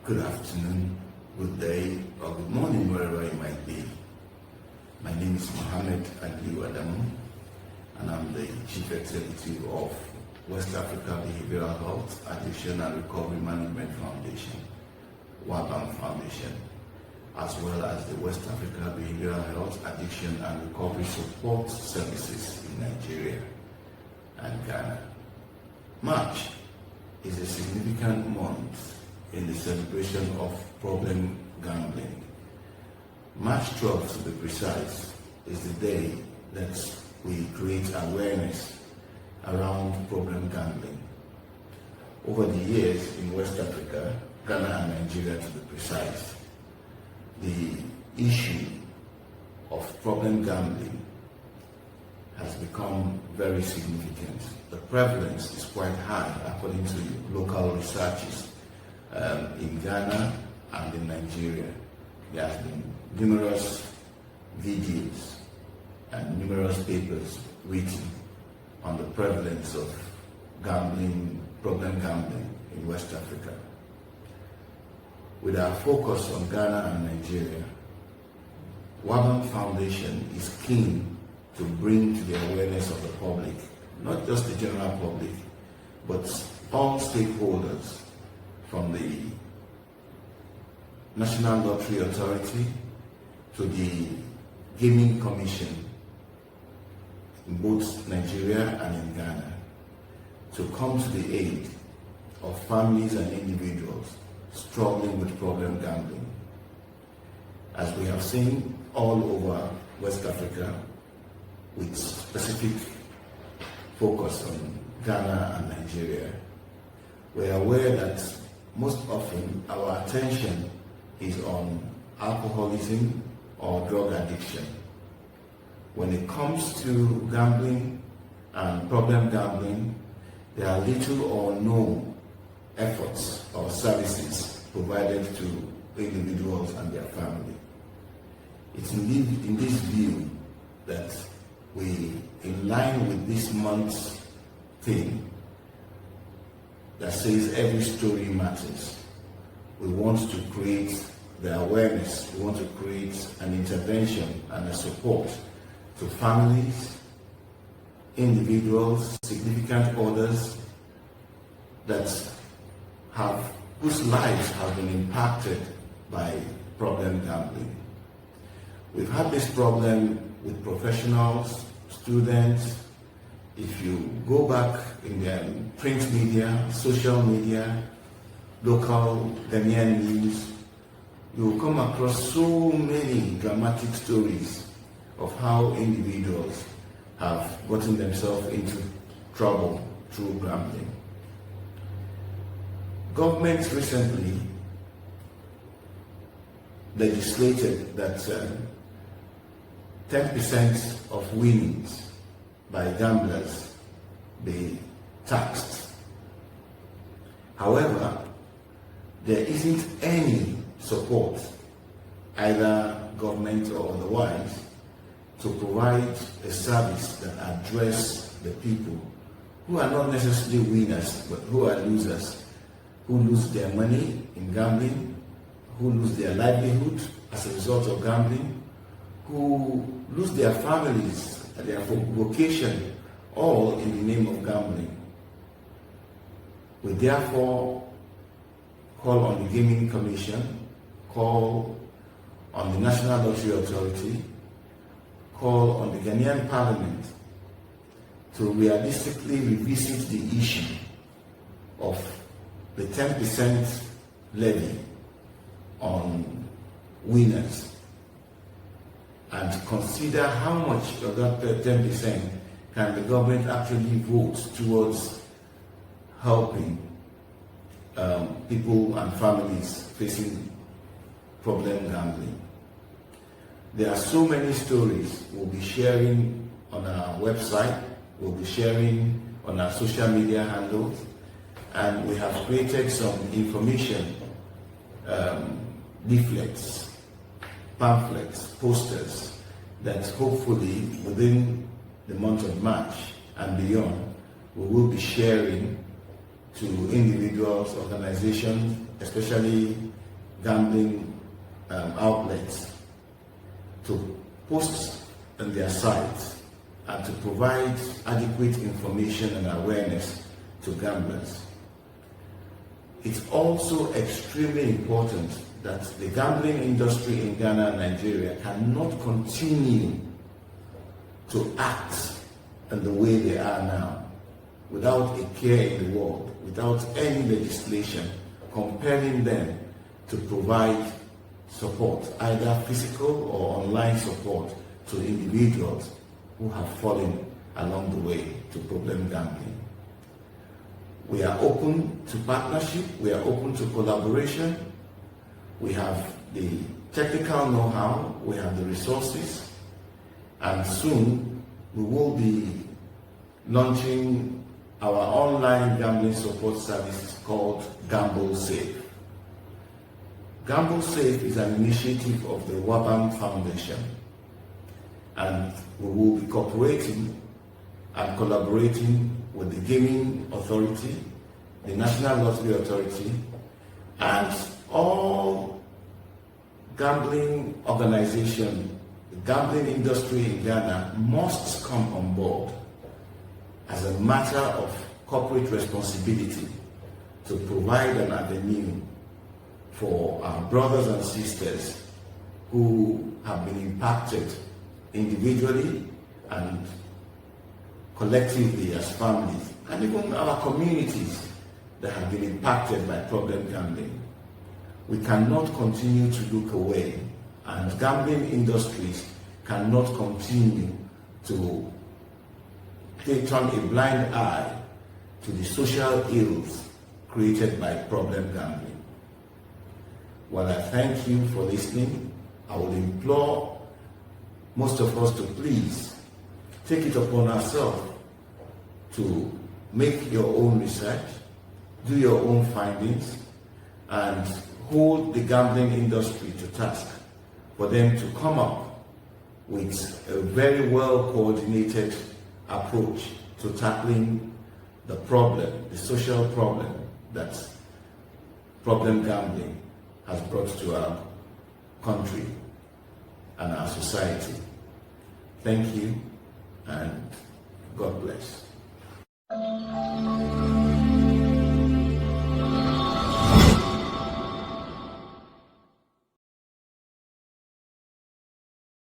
Good afternoon, good day, or good morning, wherever you might be. My name is Mohammed Aliyu Adamu, and I'm the Chief Executive of West Africa Behavioral Health, Addiction and Recovery Management Foundation, WABAM Foundation, as well as the West Africa Behavioral Health, Addiction and Recovery Support Services in Nigeria and Ghana. March is a significant month in the celebration of problem gambling. March 12th, to be precise, is the day that we create awareness around problem gambling. Over the years in West Africa, Ghana and Nigeria to be precise, the issue of problem gambling has become very significant. The prevalence is quite high according to local researches in Ghana and in Nigeria. There have been numerous videos and numerous papers written on the prevalence of gambling, problem gambling in West Africa. With our focus on Ghana and Nigeria, WABAM Foundation is keen to bring to the awareness of the public, not just the general public, but all stakeholders, from the National Lottery Authority to the Gaming Commission in both Nigeria and in Ghana, to come to the aid of families and individuals struggling with problem gambling. As we have seen all over West Africa, with specific focus on Ghana and Nigeria, we are aware that most often our attention is on alcoholism or drug addiction. When it comes to gambling and problem gambling, there are little or no efforts or services provided to individuals and their family. It's in this view that we, in line with this month's theme that says every story matters, we want to create the awareness, we want to create an intervention and a support to families, individuals, significant others whose lives have been impacted by problem gambling. We've had this problem with professionals, students. If you go back in the print media, social media, local Ghanaian news, you will come across so many dramatic stories of how individuals have gotten themselves into trouble through gambling. Government recently legislated that 10% of winnings by gamblers be taxed. However, there isn't any support, either government or otherwise, to provide a service that addresses the people who are not necessarily winners, but who are losers, who lose their money in gambling, who lose their livelihood as a result of gambling, who lose their families, their vocation, all in the name of gambling. We therefore call on the Gaming Commission, call on the National Lottery Authority, call on the Ghanaian Parliament to realistically revisit the issue of the 10% levy on winners and consider how much of that 10% can the government actually vote towards helping people and families facing problem gambling. There are so many stories we'll be sharing on our website, we'll be sharing on our social media handles, and we have created some information leaflets, pamphlets, posters that hopefully within the month of March and beyond we will be sharing to individuals, organizations, especially gambling outlets to post on their sites and to provide adequate information and awareness to gamblers. It's also extremely important that the gambling industry in Ghana and Nigeria cannot continue to act in the way they are now, without a care in the world, without any legislation compelling them to provide support, either physical or online support, to individuals who have fallen along the way to problem gambling. We are open to partnership, we are open to collaboration. We have the technical know-how, we have the resources, and soon we will be launching our online gambling support service called Gamble Safe. Gamble Safe is an initiative of the WABAM Foundation, and we will be cooperating and collaborating with the Gaming Authority, the National Lottery Authority, and all gambling organizations. The gambling industry in Ghana must come on board as a matter of corporate responsibility to provide an avenue for our brothers and sisters who have been impacted individually and collectively as families, and even our communities that have been impacted by problem gambling. We cannot continue to look away, and gambling industries cannot continue to turn a blind eye to the social ills created by problem gambling. While I thank you for listening, I will implore most of us to please take it upon ourselves to make your own research, do your own findings, and hold the gambling industry to task for them to come up with a very well coordinated approach to tackling the problem, the social problem that problem gambling has brought to our country and our society. Thank you, and God bless.